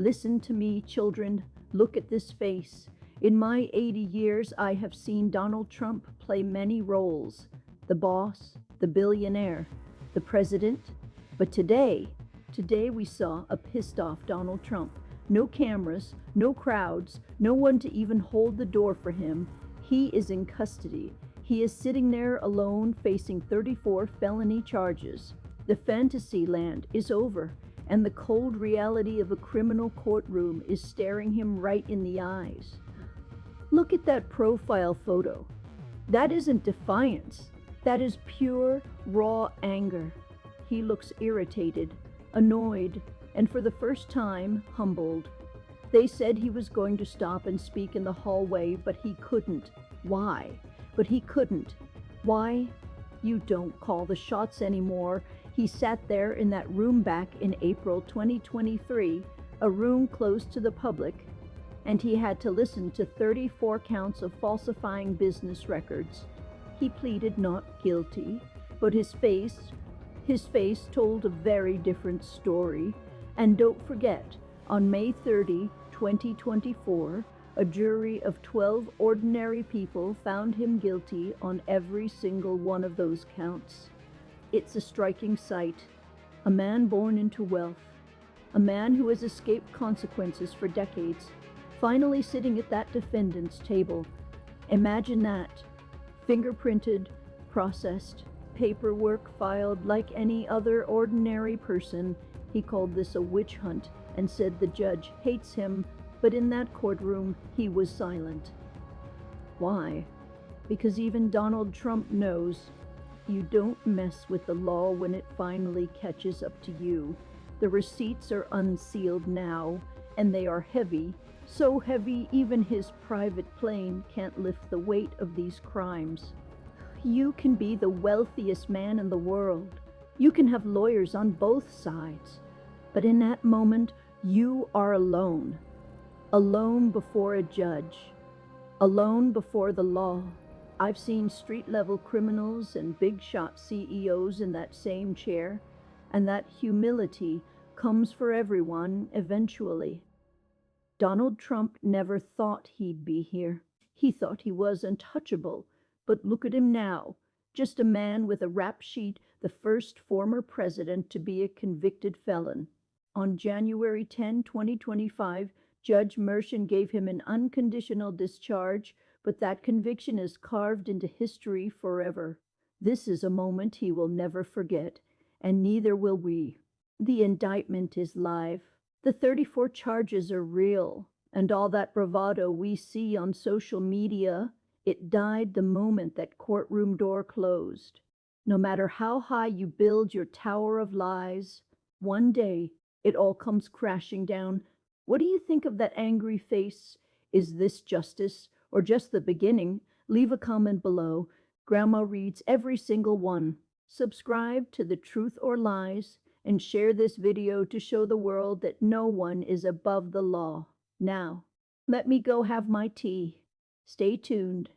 Listen to me, children. Look at this face. In my 80 years, I have seen Donald Trump play many roles: the boss, the billionaire, the president. But today we saw a pissed off Donald Trump. No cameras, no crowds, no one to even hold the door for him. He is in custody. He is sitting there alone, facing 34 felony charges. The fantasy land is over, and the cold reality of a criminal courtroom is staring him right in the eyes. Look at that profile photo. That isn't defiance. That is pure, raw anger. He looks irritated, annoyed, and for the first time, humbled. They said he was going to stop and speak in the hallway, but he couldn't. Why? But he couldn't. Why? You don't call the shots anymore. He sat there in that room back in April 2023, a room closed to the public, and he had to listen to 34 counts of falsifying business records. He pleaded not guilty, but his face told a very different story. And don't forget, on May 30, 2024, a jury of 12 ordinary people found him guilty on every single one of those counts. It's a striking sight. A man born into wealth, a man who has escaped consequences for decades, finally sitting at that defendant's table. Imagine that. Fingerprinted, processed, paperwork filed like any other ordinary person. He called this a witch hunt and said the judge hates him, but in that courtroom he was silent. Why? Because even Donald Trump knows you don't mess with the law when it finally catches up to you. The receipts are unsealed now, and they are heavy, so heavy even his private plane can't lift the weight of these crimes. You can be the wealthiest man in the world. You can have lawyers on both sides. But in that moment, you are alone. Alone before a judge. Alone before the law. I've seen street-level criminals and big-shot CEOs in that same chair, and that humility comes for everyone eventually. Donald Trump never thought he'd be here. He thought he was untouchable, but look at him now. Just a man with a rap sheet, the first former president to be a convicted felon. On January 10, 2025, Judge Mershon gave him an unconditional discharge, but that conviction is carved into history forever. This is a moment he will never forget, and neither will we. The indictment is live. The 34 charges are real, and all that bravado we see on social media, it died the moment that courtroom door closed. No matter how high you build your tower of lies, one day it all comes crashing down. What do you think of that angry face? Is this justice or just the beginning? Leave a comment below. Grandma reads every single one. Subscribe to The Truth or Lies and share this video to show the world that no one is above the law. Now, let me go have my tea. Stay tuned.